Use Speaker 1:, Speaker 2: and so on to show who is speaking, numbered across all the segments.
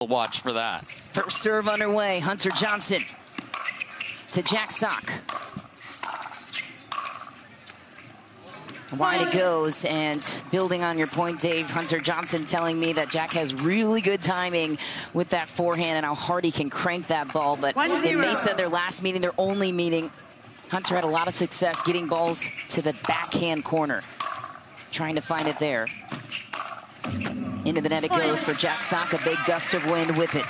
Speaker 1: Watch for that.
Speaker 2: First serve underway. Hunter Johnson to Jack Sock. Wide it goes, and building on your point, Dave, Hunter Johnson telling me that Jack has really good timing with that forehand and how hard he can crank that ball. But they said their last meeting, their only meeting, Hunter had a lot of success getting balls to the backhand corner, trying to find it there. Into the net it goes for Jack Sock, a big gust of wind with it.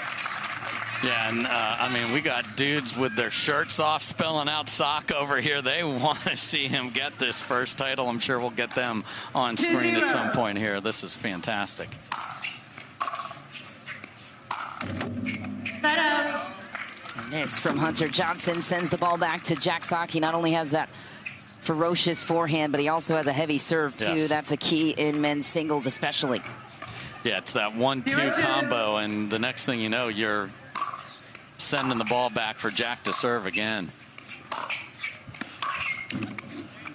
Speaker 1: Yeah, and I mean, we got dudes with their shirts off spelling out Sock over here. They want to see him get this first title. I'm sure we'll get them on screen at some point here. This is fantastic.
Speaker 2: And this from Hunter Johnson sends the ball back to Jack Sock. He not only has that ferocious forehand, but he also has a heavy serve, too.
Speaker 1: Yes.
Speaker 2: That's a key in men's singles, especially.
Speaker 1: Yeah, it's that 1-2 combo, and the next thing you know, you're sending the ball back for Jack to serve again.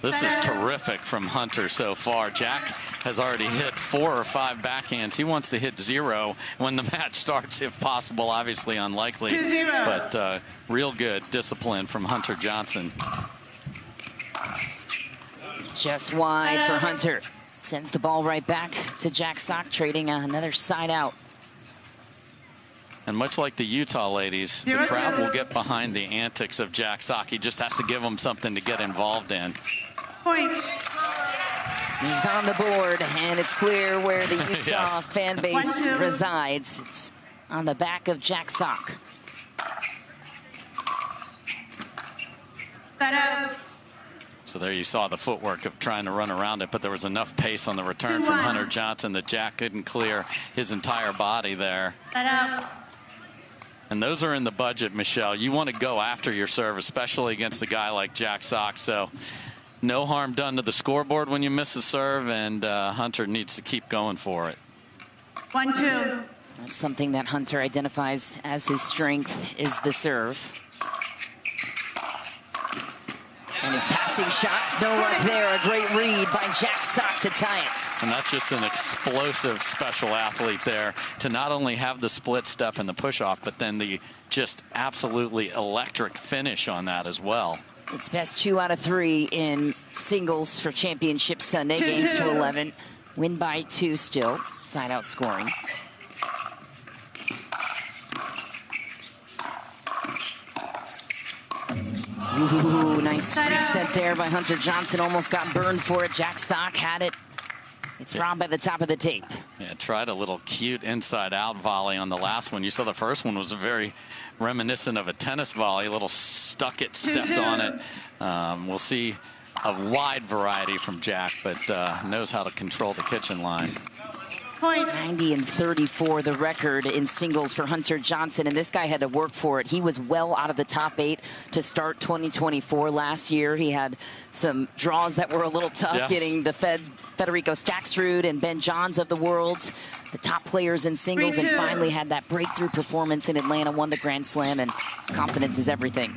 Speaker 1: This is terrific from Hunter so far. Jack has already hit 4 or 5 backhands. He wants to hit 0 when the match starts, if possible. Obviously unlikely, but real good discipline from Hunter Johnson.
Speaker 2: Just wide for Hunter. Sends the ball right back to Jack Sock, trading another side out.
Speaker 1: And much like the Utah ladies, the crowd will get behind the antics of Jack Sock. He just has to give them something to get involved in.
Speaker 2: Point. He's on the board, and it's clear where the Utah fan base resides. It's on the back of Jack Sock. So
Speaker 1: there you saw the footwork of trying to run around it, but there was enough pace on the return from Hunter Johnson that Jack couldn't clear his entire body there. And those are in the budget, Michelle. You want to go after your serve, especially against a guy like Jack Sock. So no harm done to the scoreboard when you miss a serve, and Hunter needs to keep going for it.
Speaker 2: 1-2. That's something that Hunter identifies as his strength, is the serve. And his passing shots, no luck there. A great read by Jack Sock to tie it.
Speaker 1: And that's just an explosive special athlete there to not only have the split step and the push off, but then the just absolutely electric finish on that as well.
Speaker 2: It's best 2 out of 3 in singles for championship Sunday. Games to 11. Win by 2 still. Side out scoring. Ooh, nice reset there by Hunter Johnson. Almost got burned for it. Jack Sock had it. It's robbed by the top of the tape.
Speaker 1: Yeah, tried a little cute inside-out volley on the last one. You saw the first one was very reminiscent of a tennis volley. A little stuck it, stepped on it. We'll see a wide variety from Jack, but knows how to control the kitchen line.
Speaker 2: 90 and 34, the record in singles for Hunter Johnson, and this guy had to work for it. He was well out of the top 8 to start 2024 last year. He had some draws that were a little tough, getting the Federico Staksrud and Ben Johns of the world, the top players in singles, and finally had that breakthrough performance in Atlanta, won the Grand Slam, and confidence is everything.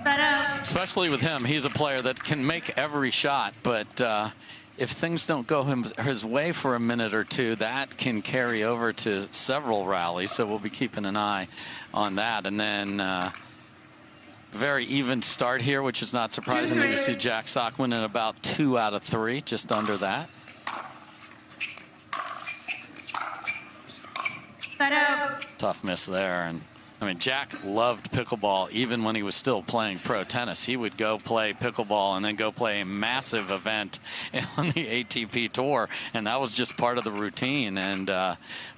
Speaker 1: Especially with him, he's a player that can make every shot, but if things don't go his way for a minute or two, that can carry over to several rallies. So we'll be keeping an eye on that. And then very even start here, which is not surprising. You see Jack Sock winning about 2 out of 3, just under that. Tough miss there. And I mean, Jack loved pickleball even when he was still playing pro tennis. He would go play pickleball and then go play a massive event on the ATP Tour, and that was just part of the routine. And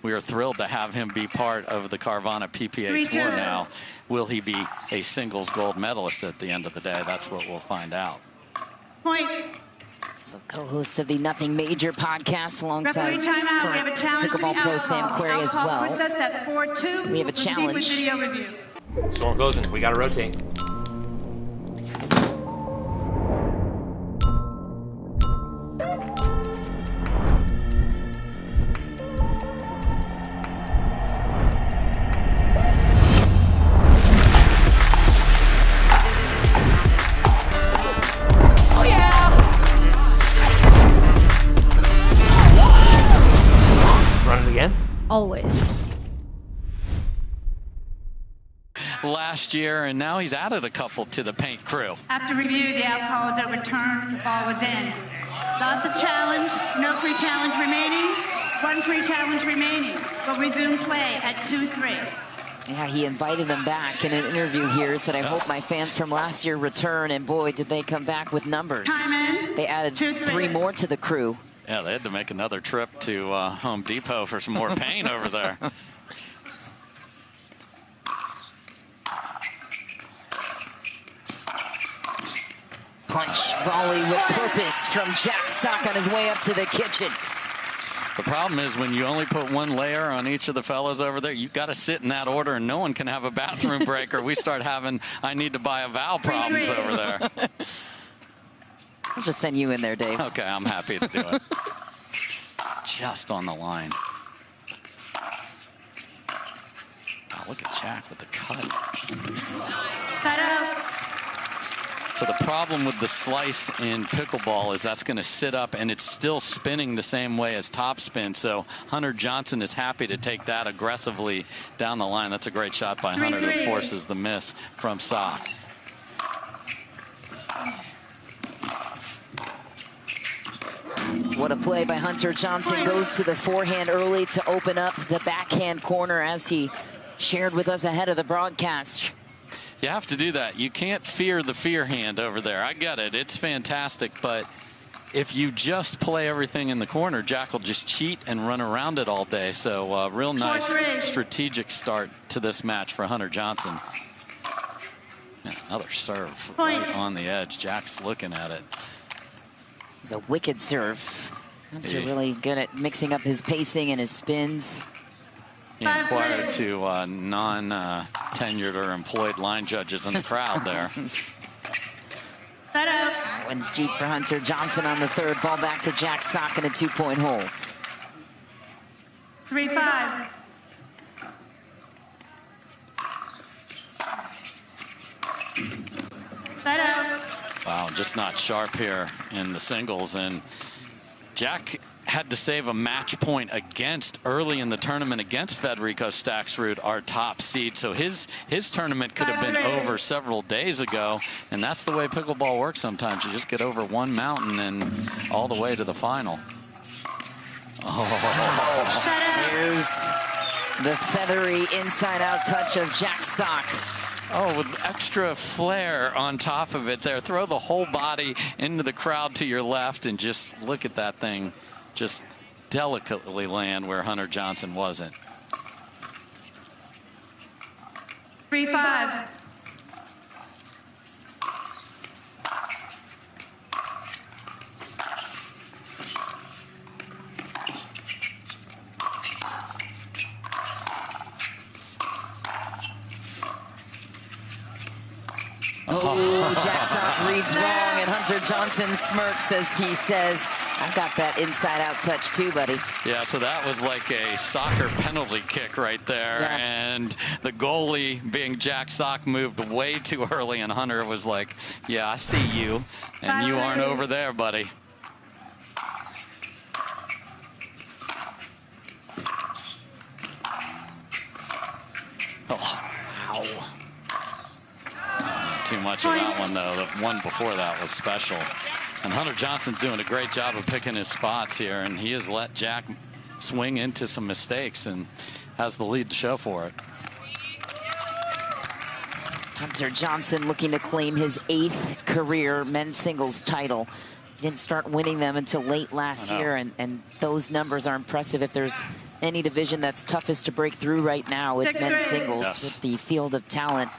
Speaker 1: we are thrilled to have him be part of the Carvana PPA Tour now. Will he be a singles gold medalist at the end of the day? That's what we'll find out.
Speaker 2: So co-host of the Nothing Major podcast alongside current pickleball pro Sam Querrey as well. We have a challenge.
Speaker 3: Storm closing. We got to rotate. Always.
Speaker 1: last year, and now he's added a couple to the paint crew.
Speaker 4: After review, the alcohol was overturned. The ball was in. Loss of challenge. No free challenge remaining. One free challenge remaining. We'll resume play at 2-3.
Speaker 2: Yeah, he invited them back in an interview here. Said, I hope my fans from last year return. And boy, did they come back with numbers. They added 3 more to the crew.
Speaker 1: Yeah, they had to make another trip to Home Depot for some more paint over there.
Speaker 2: Punch volley with purpose from Jack Sock on his way up to the kitchen.
Speaker 1: The problem is when you only put 1 layer on each of the fellows over there, you've got to sit in that order, and no one can have a bathroom break, or we start having I need to buy a vowel problems over there.
Speaker 2: I'll just send you in there, Dave.
Speaker 1: Okay, I'm happy to do it. Just on the line. Oh, look at Jack with the cut. So the problem with the slice in pickleball is that's going to sit up, and it's still spinning the same way as topspin. So Hunter Johnson is happy to take that aggressively down the line. That's a great shot by Hunter that forces the miss from Sock.
Speaker 2: What a play by Hunter Johnson. Goes to the forehand early to open up the backhand corner, as he shared with us ahead of the broadcast.
Speaker 1: You have to do that. You can't fear the fear hand over there. I get it. It's fantastic. But if you just play everything in the corner, Jack will just cheat and run around it all day. So real nice strategic start to this match for Hunter Johnson. Man, another serve right on the edge. Jack's looking at it.
Speaker 2: It's a wicked serve. Hunter really good at mixing up his pacing and his spins.
Speaker 1: He inquired to non-tenured or employed line judges in the crowd there.
Speaker 2: That one's deep for Hunter Johnson on the third. Ball back to Jack Sock in a 2-point hole.
Speaker 4: 3-5.
Speaker 1: Wow, just not sharp here in the singles. And Jack had to save a match point against early in the tournament against Federico Staksrud, our top seed. So his tournament could have been over several days ago, and that's the way pickleball works sometimes. You just get over one mountain and all the way to the final. Oh.
Speaker 2: Here's the feathery inside-out touch of Jack Sock.
Speaker 1: Oh, with extra flair on top of it there. Throw the whole body into the crowd to your left and just look at that thing just delicately land where Hunter Johnson wasn't.
Speaker 4: 3-5.
Speaker 2: Oh, Jack Sock reads wrong, and Hunter Johnson smirks as he says, I got that inside-out touch too, buddy.
Speaker 1: Yeah, so that was like a soccer penalty kick right there.
Speaker 2: Yeah.
Speaker 1: And the goalie, being Jack Sock, moved way too early, and Hunter was like, yeah, I see you, and you aren't over there, buddy. Oh, wow. Too much of that one, though. The one before that was special. And Hunter Johnson's doing a great job of picking his spots here, and he has let Jack swing into some mistakes and has the lead to show for it.
Speaker 2: Hunter Johnson looking to claim his 8th career men's singles title. He didn't start winning them until late last year, and those numbers are impressive. If there's any division that's toughest to break through right now, it's men's singles with the field of talent.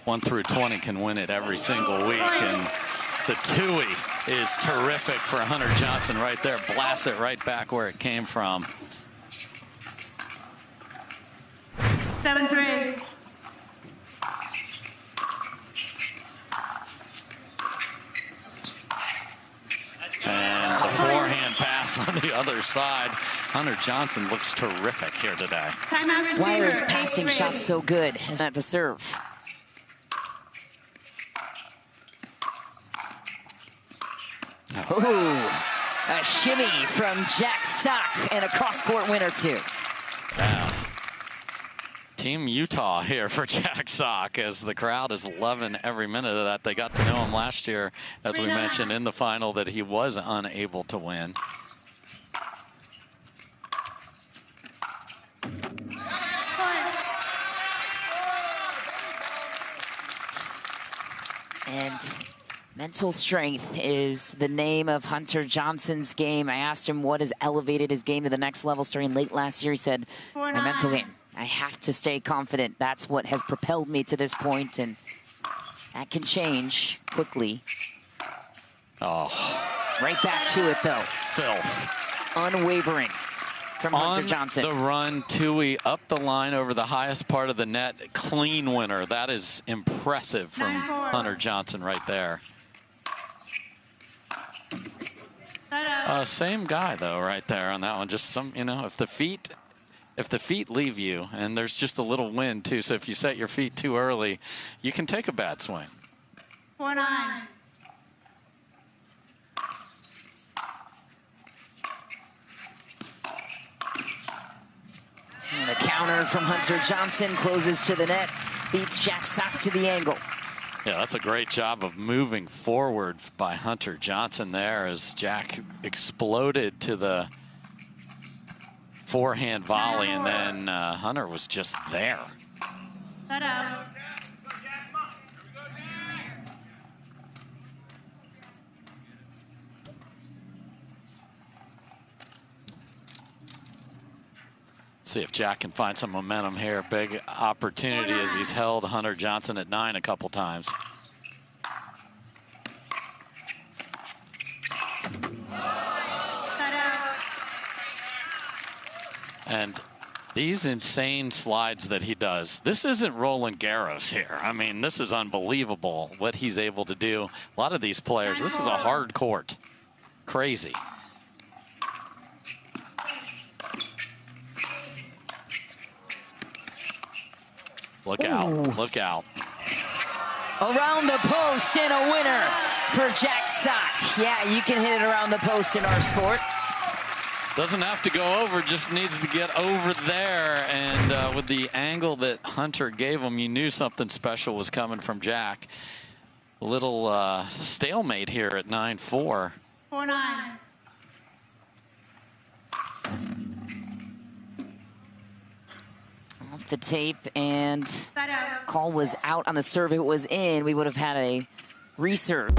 Speaker 1: 1 through 20 can win it every single week, and the Tui is terrific for Hunter Johnson right there. Blasts it right back where it came from.
Speaker 4: 7-3.
Speaker 1: And the forehand pass on the other side. Hunter Johnson looks terrific here today.
Speaker 2: Why are his passing shots so good? Is that the serve? Ooh, a shimmy from Jack Sock and a cross-court winner, too.
Speaker 1: Wow. Team Utah here for Jack Sock, as the crowd is loving every minute of that. They got to know him last year, as we mentioned in the final, that he was unable to win.
Speaker 2: And mental strength is the name of Hunter Johnson's game. I asked him what has elevated his game to the next level starting late last year. He said, my mental game. I have to stay confident. That's what has propelled me to this point, and that can change quickly.
Speaker 1: Oh.
Speaker 2: Right back to it, though.
Speaker 1: Filth.
Speaker 2: Unwavering from Hunter
Speaker 1: On
Speaker 2: Johnson.
Speaker 1: the run, Tui up the line over the highest part of the net. Clean winner. That is impressive from Hunter Johnson right there. Same guy, though, right there on that one. Just some, you know, if the feet leave you, and there's just a little wind, too, so if you set your feet too early, you can take a bad swing.
Speaker 4: 4-9.
Speaker 2: And a counter from Hunter Johnson closes to the net, beats Jack Sock to the angle.
Speaker 1: Yeah, that's a great job of moving forward by Hunter Johnson there, as Jack exploded to the forehand volley, and then Hunter was just there. See if Jack can find some momentum here. Big opportunity as he's held Hunter Johnson at 9 a couple times. And these insane slides that he does, this isn't Roland Garros here. I mean, this is unbelievable what he's able to do. A lot of these players, this is a hard court. Crazy. Look out, look out.
Speaker 2: Around the post and a winner for Jack Sock. Yeah, you can hit it around the post in our sport.
Speaker 1: Doesn't have to go over, just needs to get over there. And with the angle that Hunter gave him, you knew something special was coming from Jack. A little stalemate here at 9-4.
Speaker 4: 4-9.
Speaker 2: Off the tape, and call was out on the serve. If it was in, we would have had a reserve.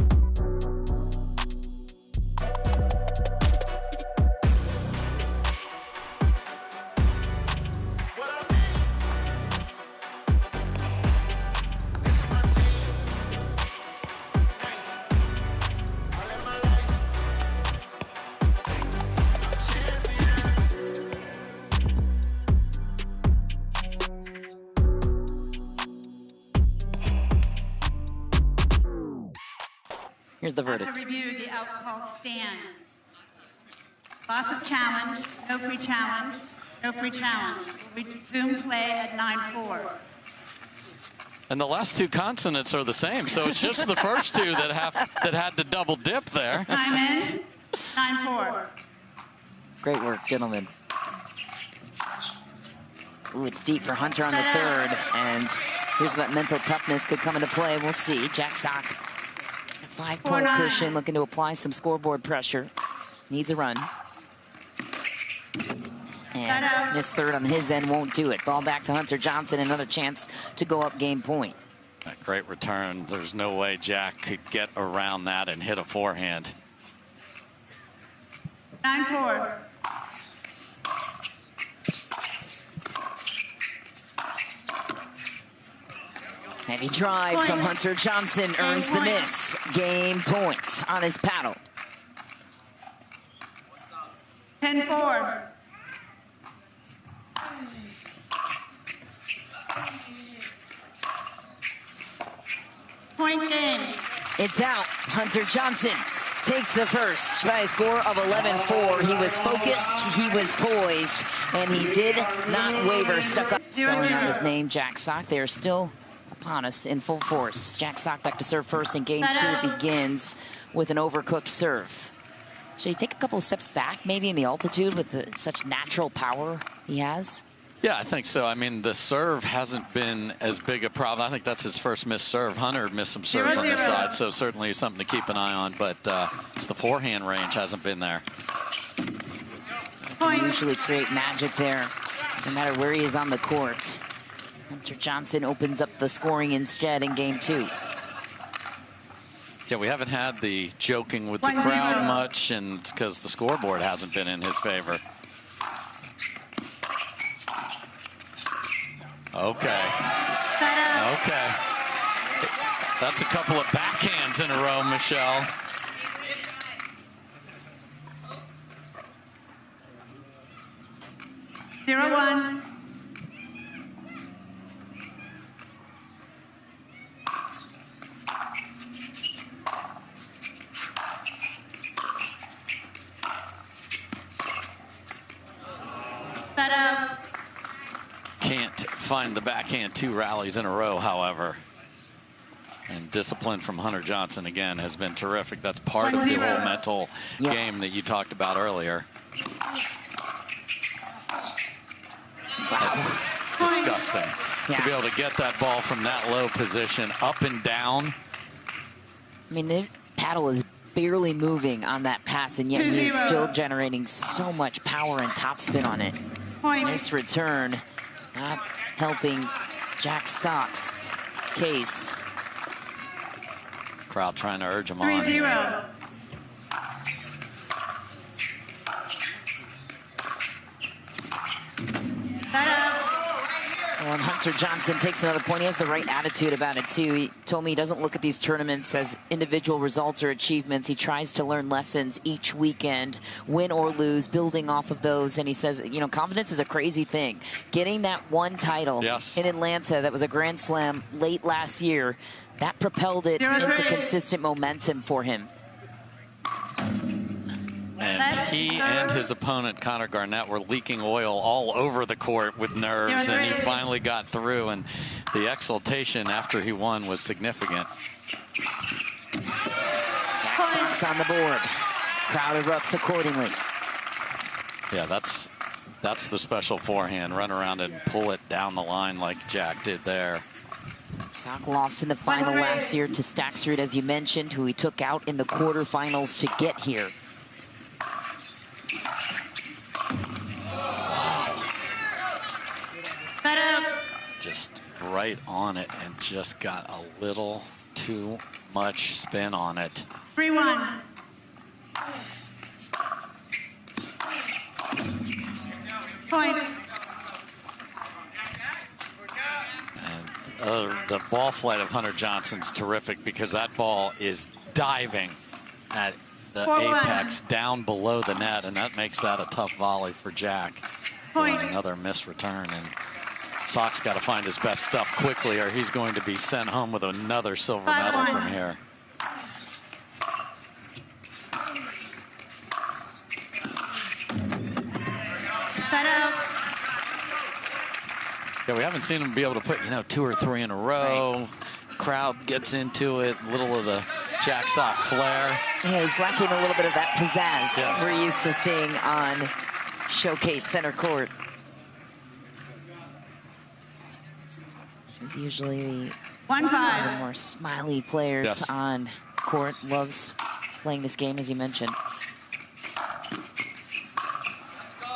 Speaker 2: Here's the verdict.
Speaker 4: After review, the alcohol stands. Loss of challenge, no free challenge, no free challenge. We'll resume play at 9-4.
Speaker 1: And the last two consonants are the same, so it's just the first two that had to double dip there.
Speaker 4: Time in, 9-4.
Speaker 2: Great work, gentlemen. Ooh, it's deep for Hunter on the third, and here's where that mental toughness could come into play. We'll see. Jack Sock, a 5-point cushion, looking to apply some scoreboard pressure. Needs a run. And missed third on his end, won't do it. Ball back to Hunter Johnson, another chance to go up game point.
Speaker 1: A great return. There's no way Jack could get around that and hit a forehand.
Speaker 4: 9-4.
Speaker 2: Heavy drive from Hunter Johnson earns the miss. Game point on his paddle.
Speaker 4: 10-4. Point game.
Speaker 2: It's out. Hunter Johnson takes the first by a score of 11-4. He was focused, he was poised, and he did not waver. Stuck up. Spelling out his name, Jack Sock. They're still upon us in full force. Jack Sock back to serve first, and game two begins with an overcooked serve. Should he take a couple of steps back, maybe in the altitude with such natural power he has?
Speaker 1: Yeah, I think so. I mean, the serve hasn't been as big a problem. I think that's his first missed serve. Hunter missed some serves on this side, so certainly something to keep an eye on. But it's the forehand range hasn't been there.
Speaker 2: Can usually create magic there, no matter where he is on the court. Hunter Johnson opens up the scoring instead in game 2.
Speaker 1: Yeah, we haven't had the joking with the crowd much, and it's because the scoreboard hasn't been in his favor. Okay. Okay. That's a couple of backhands in a row, Michelle.
Speaker 4: Zero one.
Speaker 1: Can't find the backhand 2 rallies in a row, however. And discipline from Hunter Johnson, again, has been terrific. That's part of the whole mental game that you talked about earlier. That's disgusting. To be able to get that ball from that low position, up and down.
Speaker 2: I mean, this paddle is barely moving on that pass, and yet he is still generating so much power and topspin on it. Nice return. Not helping Jack Sock's case.
Speaker 1: Crowd trying to urge him on.
Speaker 4: 3-0.
Speaker 2: Well, Hunter Johnson takes another point. He has the right attitude about it, too. He told me he doesn't look at these tournaments as individual results or achievements. He tries to learn lessons each weekend, win or lose, building off of those. And he says, you know, confidence is a crazy thing. Getting that one title in Atlanta that was a Grand Slam late last year, that propelled it into consistent momentum for him.
Speaker 1: And he and his opponent, Connor Garnett, were leaking oil all over the court with nerves, and he finally got through, and the exultation after he won was significant.
Speaker 2: Jack Sock's on the board. Crowd erupts accordingly.
Speaker 1: Yeah, that's the special forehand. Run around and pull it down the line like Jack did there.
Speaker 2: Sock lost in the final last year to Staksrud, as you mentioned, who he took out in the quarterfinals to get here.
Speaker 1: Just right on it and just got a little too much spin on it.
Speaker 4: 3-1. Point.
Speaker 1: And the ball flight of Hunter Johnson's terrific because that ball is diving at the apex down below the net, and that makes that a tough volley for Jack.
Speaker 4: Point.
Speaker 1: Another missed return, and Sock's got to find his best stuff quickly or he's going to be sent home with another silver medal from here. Yeah, we haven't seen him be able to put, 2 or 3 in a row. Right. Crowd gets into it, little of the Jack Sock flair.
Speaker 2: Yeah, he's lacking a little bit of that pizzazz we're used to seeing on Showcase Center Court. He's usually one of the more smiley players on court. Loves playing this game, as you mentioned.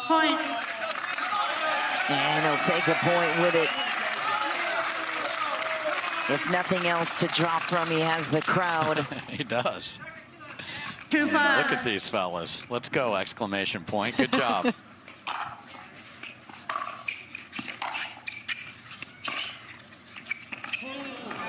Speaker 4: Point.
Speaker 2: And he'll take a point with it. If nothing else to drop from, he has the crowd.
Speaker 1: He does.
Speaker 4: 2-5.
Speaker 1: Look at these fellas. Let's go, exclamation point. Good job.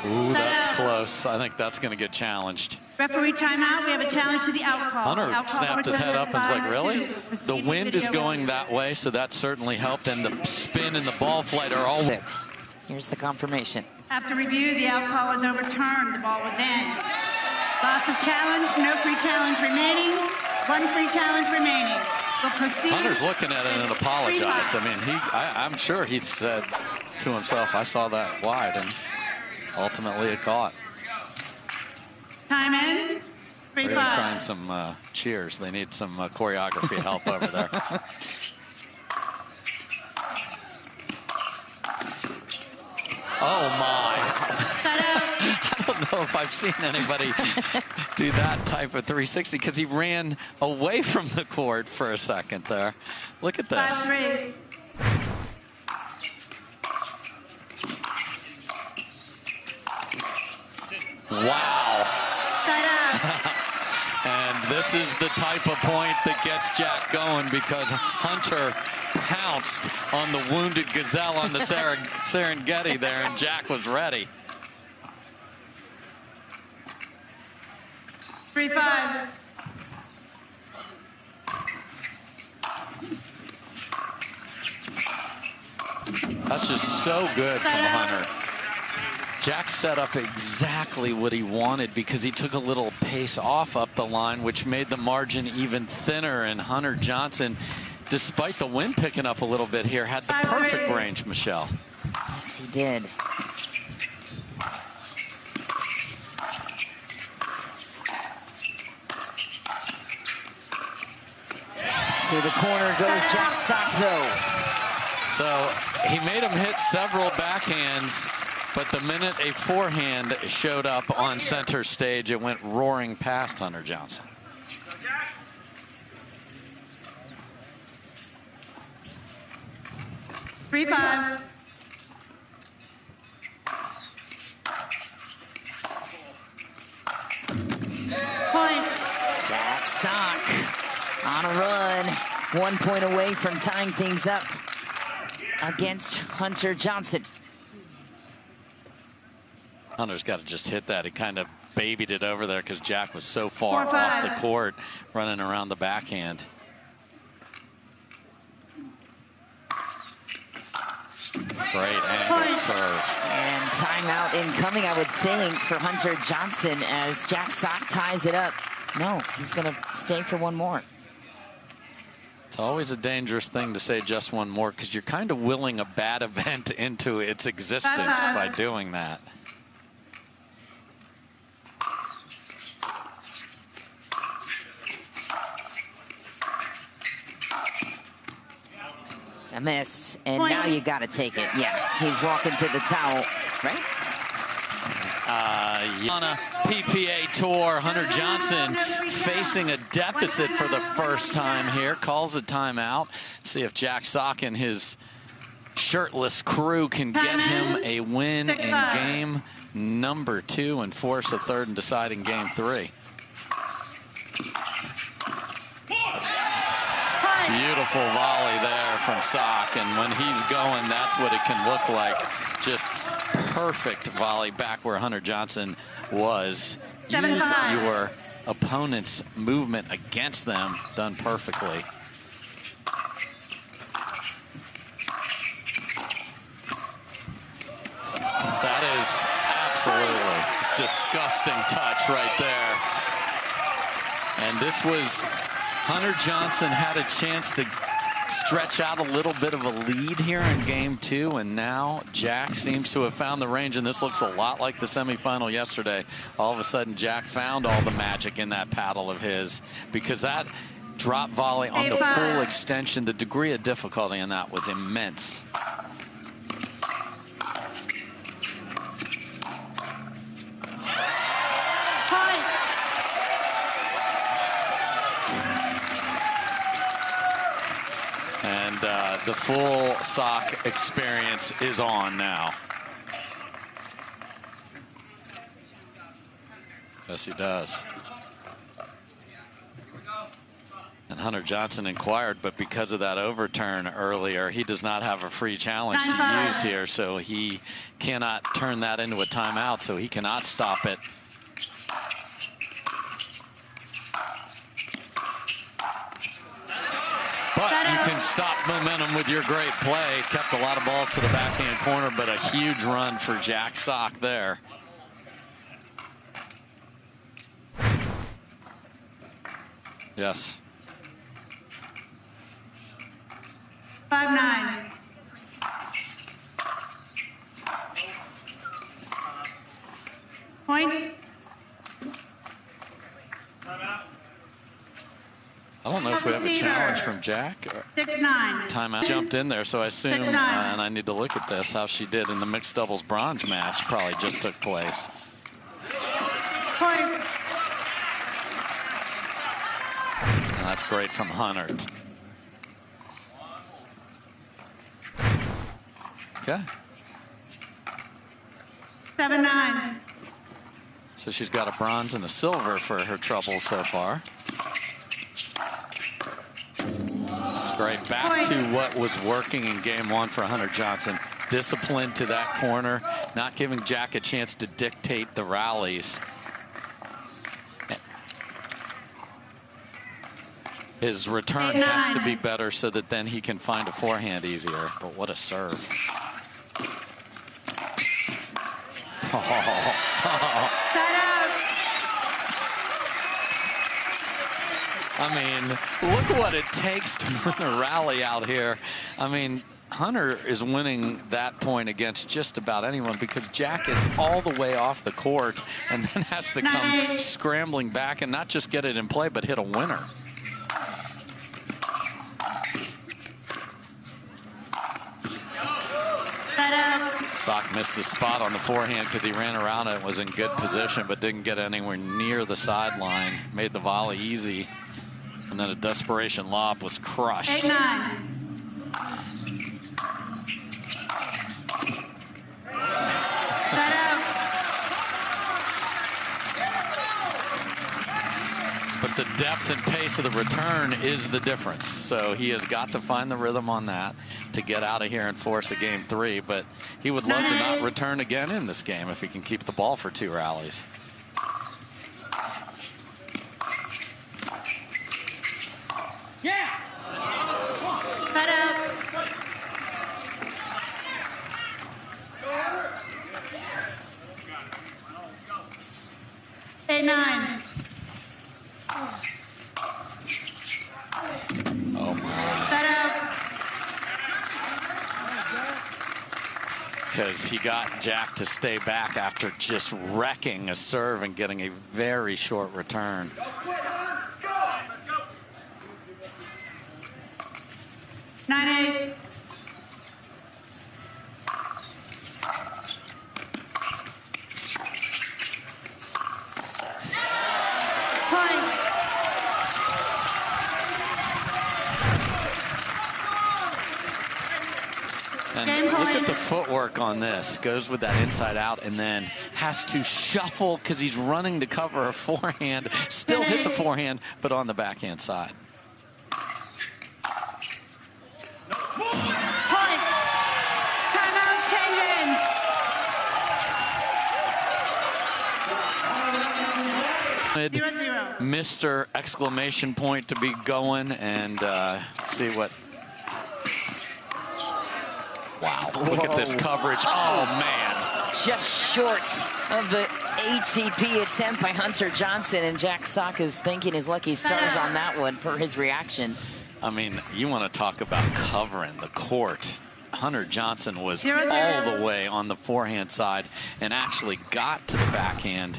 Speaker 1: Ooh, that's close. I think that's going to get challenged.
Speaker 4: Referee timeout. We have a challenge to the out call.
Speaker 1: Hunter snapped his head up and was like, really? The wind is going that way, so that certainly helped, and the spin and the ball flight are all there.
Speaker 2: Here's the confirmation.
Speaker 4: After review, the out call is overturned. The ball was in. Loss of challenge. No free challenge remaining. 1 free challenge remaining. We'll proceed.
Speaker 1: Hunter's looking at it and apologized. I mean, I'm sure he said to himself, I saw that wide, and ultimately it caught.
Speaker 4: Time in. 3-5.
Speaker 1: They're trying some cheers. They need some choreography help over there. Oh, my.
Speaker 4: Set out.
Speaker 1: I don't know if I've seen anybody do that type of 360 because he ran away from the court for a second there. Look at this.
Speaker 4: 5-3.
Speaker 1: Wow.
Speaker 4: Set out.
Speaker 1: And this is the type of point that gets Jack going because Hunter pounced on the wounded gazelle on the Serengeti there, and Jack was ready.
Speaker 4: 3-5.
Speaker 1: That's just so good from Hunter. Jack set up exactly what he wanted because he took a little pace off up the line, which made the margin even thinner. And Hunter Johnson, despite the wind picking up a little bit here, had the perfect range, Michelle.
Speaker 2: Yes, he did. To the corner goes Jack Sock, though.
Speaker 1: So he made him hit several backhands, but the minute a forehand showed up on center stage, it went roaring past Hunter Johnson.
Speaker 4: Three, 5. Point.
Speaker 2: Jack Sock on a run. 1 point away from tying things up against Hunter Johnson.
Speaker 1: Hunter's got to just hit that. He kind of babied it over there because Jack was so far off the court running around the backhand. Great angle serve.
Speaker 2: And timeout incoming, I would think, for Hunter Johnson as Jack Sock ties it up. No, he's going to stay for one more.
Speaker 1: It's always a dangerous thing to say just one more because you're kind of willing a bad event into its existence by doing that.
Speaker 2: A miss, and now you got to take it. Yeah, he's walking to the towel, right?
Speaker 1: On a PPA tour, Hunter Johnson facing a deficit for the first time here, calls a timeout. See if Jack Sock and his shirtless crew can get him a win in game number 2 and force a third and deciding game 3. Beautiful volley there from Sock, and when he's going, that's what it can look like. Just perfect volley back where Hunter Johnson was. Use your opponent's movement against them, done perfectly. That is absolutely disgusting touch right there. And this was Hunter Johnson had a chance to stretch out a little bit of a lead here in game 2, and now Jack seems to have found the range, and this looks a lot like the semifinal yesterday. All of a sudden, Jack found all the magic in that paddle of his, because that drop volley on the full extension, the degree of difficulty in that was immense. The full Sock experience is on now. Yes, he does. And Hunter Johnson inquired, but because of that overturn earlier, he does not have a free challenge to use here, so he cannot turn that into a timeout, so he cannot stop it. But you can stop momentum with your great play. Kept a lot of balls to the backhand corner, but a huge run for Jack Sock there. Yes.
Speaker 4: 5-9. Point.
Speaker 1: I don't know if if we have a challenge from Jack.
Speaker 4: 6-9.
Speaker 1: Timeout jumped in there, so I assume, and I need to look at this, how she did in the mixed doubles bronze match probably just took place.
Speaker 4: Point.
Speaker 1: And that's great from Hunter. Okay.
Speaker 4: 7-9.
Speaker 1: So she's got a bronze and a silver for her troubles so far. That's great. Back to what was working in game one for Hunter Johnson. Discipline to that corner, not giving Jack a chance to dictate the rallies. His return has to be better so that then he can find a forehand easier. But what a serve. I mean, look what it takes to win a rally out here. I mean, Hunter is winning that point against just about anyone because Jack is all the way off the court and then has to come scrambling back and not just get it in play, but hit a winner. Sock missed his spot on the forehand because he ran around it, was in good position, but didn't get anywhere near the sideline. Made the volley easy. And then a desperation lob was crushed.
Speaker 4: 8-9.
Speaker 1: But the depth and pace of the return is the difference. So he has got to find the rhythm on that to get out of here and force a game 3. But he would love to not return again in this game if he can keep the ball for 2 rallies.
Speaker 4: Yeah. Cut out. Eight, 9.
Speaker 1: Oh my.
Speaker 4: Cut out.
Speaker 1: Because he got Jack to stay back after just wrecking a serve and getting a very short return.
Speaker 4: 9-8.
Speaker 1: And look at the footwork on this. Goes with that inside out and then has to shuffle because he's running to cover a forehand. Still hits a forehand, but on the backhand side. Mr. Exclamation point to be going and see what. Wow, look at this coverage. Oh, man.
Speaker 2: Just short of the ATP attempt by Hunter Johnson, and Jack Sock is thanking his lucky stars on that one for his reaction.
Speaker 1: I mean, you want to talk about covering the court. Hunter Johnson was all the way on the forehand side and actually got to the backhand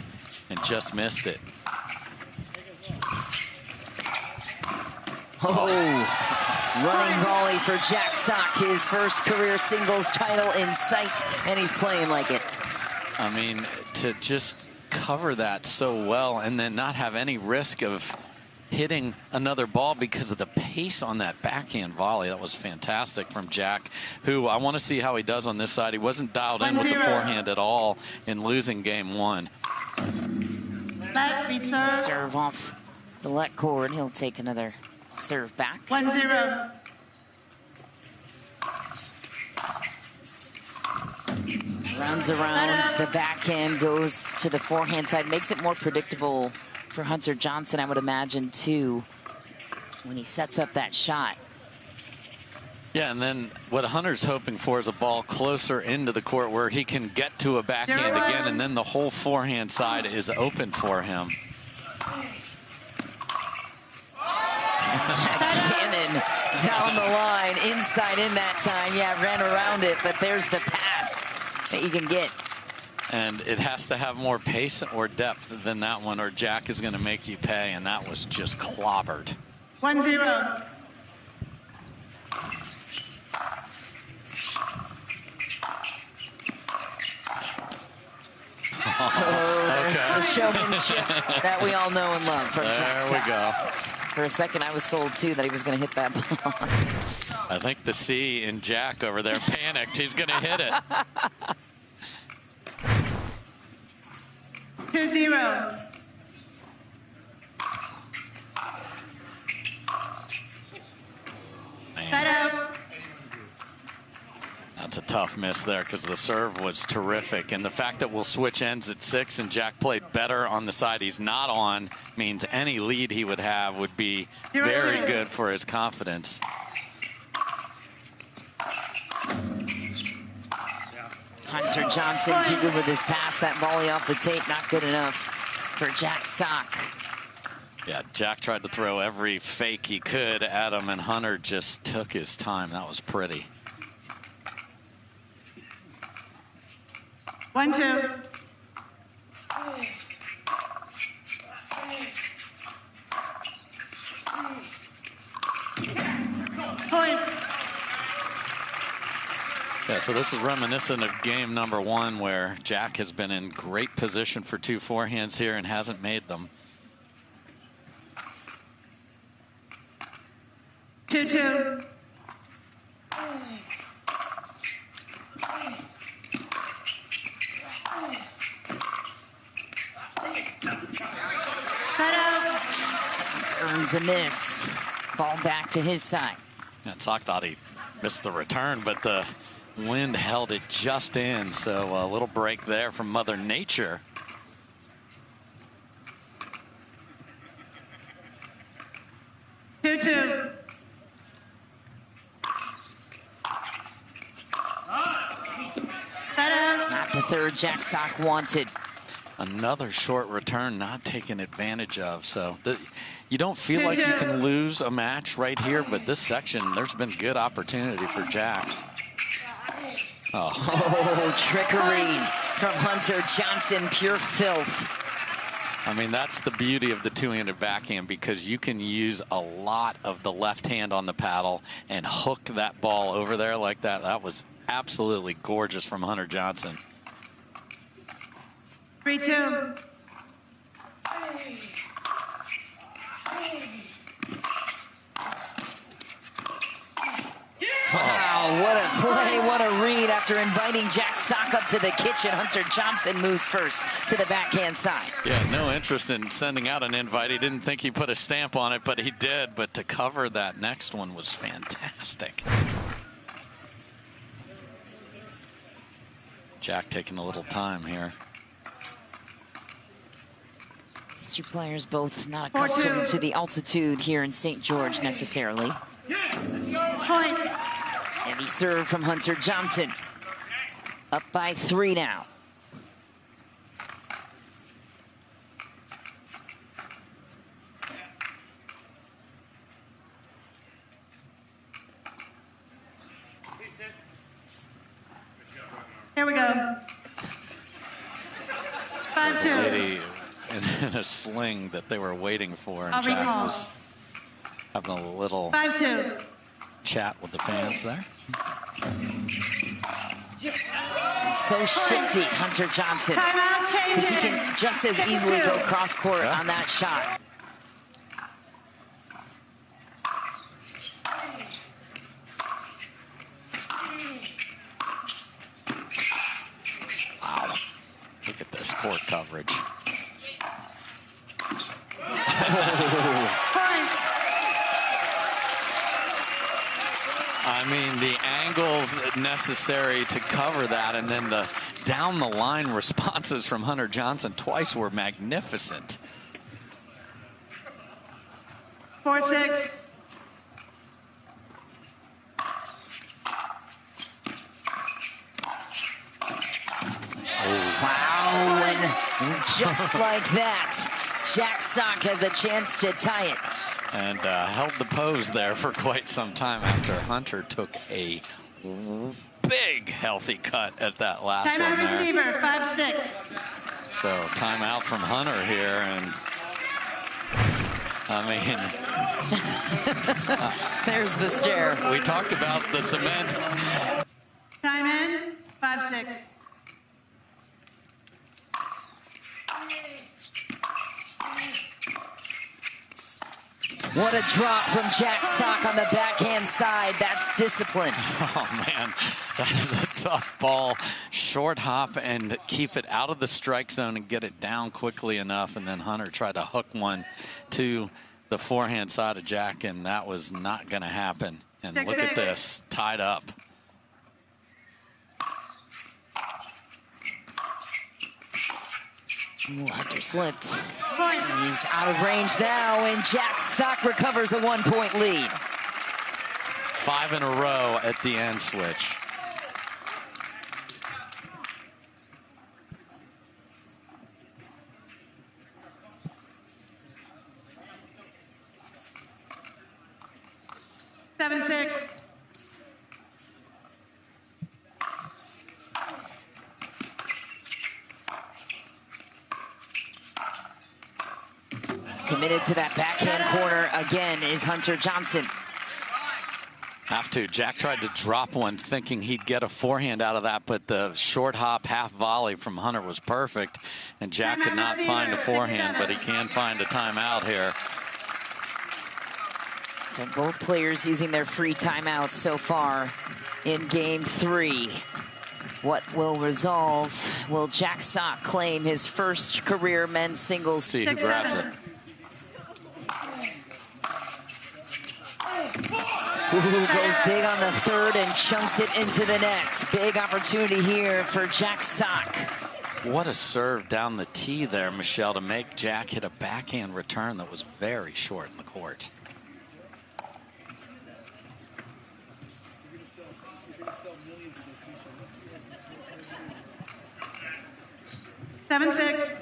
Speaker 1: and just missed it.
Speaker 2: Oh, running volley for Jack Sock, his first career singles title in sight, and he's playing like it.
Speaker 1: I mean, to just cover that so well and then not have any risk of hitting another ball because of the pace on that backhand volley. That was fantastic from Jack, who I want to see how he does on this side. He wasn't dialed in with the forehand at all in losing game 1.
Speaker 2: Serve off the let cord. He'll take another serve back.
Speaker 4: 1-0.
Speaker 2: Rounds around the backhand, goes to the forehand side, makes it more predictable for Hunter Johnson, I would imagine, too, when he sets up that shot.
Speaker 1: Yeah, and then what Hunter's hoping for is a ball closer into the court where he can get to a backhand again, and then the whole forehand side is open for him.
Speaker 2: Cannon down the line, inside in that time. Yeah, ran around it, but there's the pass that you can get.
Speaker 1: And it has to have more pace or depth than that one, or Jack is going to make you pay, and that was just clobbered.
Speaker 4: 1-0.
Speaker 2: The showmanship that we all know and love from Jack
Speaker 1: There we go.
Speaker 2: For a second, I was sold, too, that he was going to hit that ball.
Speaker 1: I think the C in Jack over there panicked. He's going to hit it.
Speaker 4: 2-0. Set out.
Speaker 1: That's a tough miss there because the serve was terrific. And the fact that we'll switch ends at 6 and Jack played better on the side he's not on means any lead he would have would be very good for his confidence.
Speaker 2: Hunter Johnson too good with his pass. That volley off the tape, not good enough for Jack Sock.
Speaker 1: Yeah, Jack tried to throw every fake he could at him, and Hunter just took his time. That was pretty.
Speaker 4: 1-2. Point.
Speaker 1: Yeah, so this is reminiscent of game number 1 where Jack has been in great position for 2 forehands here and hasn't made them.
Speaker 4: 2-2. Cut out.
Speaker 2: Earns a miss. Ball back to his side.
Speaker 1: Yeah, Sock thought he missed the return, but the wind held it just in. So a little break there from Mother Nature.
Speaker 4: Two.
Speaker 2: Not the third Jack Sock wanted.
Speaker 1: Another short return not taken advantage of. So you don't feel like you can lose a match right here, but this section, there's been good opportunity for Jack.
Speaker 2: Oh, trickery from Hunter Johnson, pure filth.
Speaker 1: I mean, that's the beauty of the two-handed backhand, because you can use a lot of the left hand on the paddle and hook that ball over there like that. That was absolutely gorgeous from Hunter Johnson.
Speaker 4: 3-2.
Speaker 2: Wow, what a play, what a read. After inviting Jack Sock up to the kitchen, Hunter Johnson moves first to the backhand side.
Speaker 1: Yeah, no interest in sending out an invite. He didn't think he put a stamp on it, but he did. But to cover that next one was fantastic. Jack taking a little time here.
Speaker 2: These two players both not accustomed to the altitude here in St. George necessarily.
Speaker 4: Point.
Speaker 2: Heavy serve from Hunter Johnson. Up by 3 now.
Speaker 4: Here we go. 5-2.
Speaker 1: Lady in a sling that they were waiting for, and Jack was having a little
Speaker 4: 5-2.
Speaker 1: chat with the fans there.
Speaker 2: So shifty, Hunter Johnson, because he can just as easily go cross court on that shot.
Speaker 1: Wow, look at this court coverage. I mean, the angles necessary to cover that, and then the down the line responses from Hunter Johnson twice were magnificent.
Speaker 4: 4-6.
Speaker 2: Wow, and just like that, Jack Sock has a chance to tie it.
Speaker 1: And held the pose there for quite some time after Hunter took a big healthy cut at that last one
Speaker 4: Timeout
Speaker 1: there.
Speaker 4: receiver, 5-6.
Speaker 1: So timeout from Hunter here, and I mean,
Speaker 2: There's the stare.
Speaker 1: we talked about the cement.
Speaker 4: Time in, 5-6.
Speaker 2: What a drop from Jack Sock on the backhand side. That's discipline.
Speaker 1: Oh, man, that is a tough ball. Short hop and keep it out of the strike zone and get it down quickly enough. And then Hunter tried to hook one to the forehand side of Jack, and that was not going to happen. And look at this, tied up.
Speaker 2: Ooh, Hunter slipped.
Speaker 4: Point.
Speaker 2: He's out of range now, and Jack Sock recovers a 1-point lead.
Speaker 1: 5 in a row at the end switch.
Speaker 4: Seven, 6.
Speaker 2: Committed to that backhand corner again is Hunter Johnson.
Speaker 1: Have to. Jack tried to drop one thinking he'd get a forehand out of that, but the short hop half volley from Hunter was perfect, and Jack could not find a forehand, but he can find a timeout here.
Speaker 2: So both players using their free timeouts so far in game 3. What will resolve? Will Jack Sock claim his first career men's singles?
Speaker 1: See who grabs it.
Speaker 2: Ooh, goes big on the third and chunks it into the net. Big opportunity here for Jack Sock.
Speaker 1: What a serve down the tee there, Michelle, to make Jack hit a backhand return that was very short in the court.
Speaker 4: Seven, 6.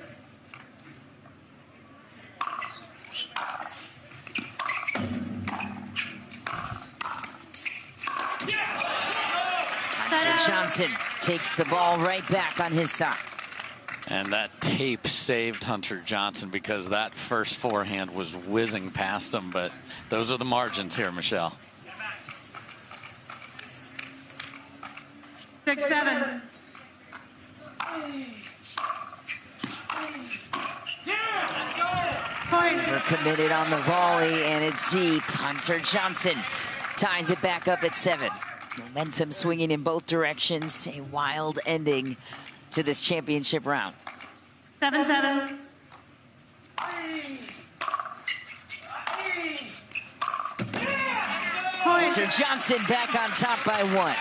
Speaker 2: Hunter Johnson takes the ball right back on his side.
Speaker 1: And that tape saved Hunter Johnson because that first forehand was whizzing past him, but those are the margins here, Michelle.
Speaker 4: 6, 7. Point.
Speaker 2: We're committed on the volley, and it's deep. Hunter Johnson ties it back up at 7. Momentum swinging in both directions. A wild ending to this championship round.
Speaker 4: 7, 7. Point.
Speaker 2: Hunter Johnson back on top by 1.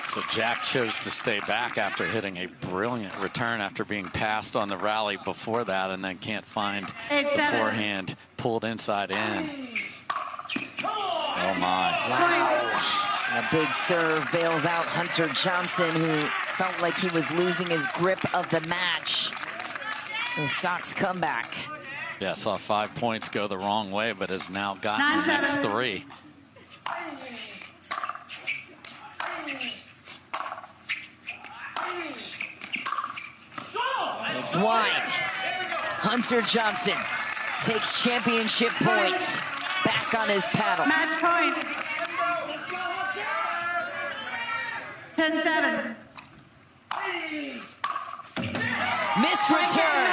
Speaker 1: So Jack chose to stay back after hitting a brilliant return after being passed on the rally before that, and then can't find the
Speaker 4: 8-7.
Speaker 1: forehand pulled inside in. Oh my.
Speaker 2: Wow. A big serve bails out Hunter Johnson, who felt like he was losing his grip of the match. The Sox comeback.
Speaker 1: Yeah, saw 5 points go the wrong way, but has now gotten the next 3.
Speaker 2: It's wide. Hunter Johnson takes championship points back on his paddle.
Speaker 4: Match point. 10-7.
Speaker 2: Missed return.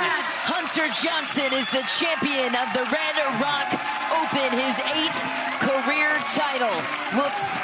Speaker 2: Hunter Johnson is the champion of the Red Rock Open, his 8th career title. Looks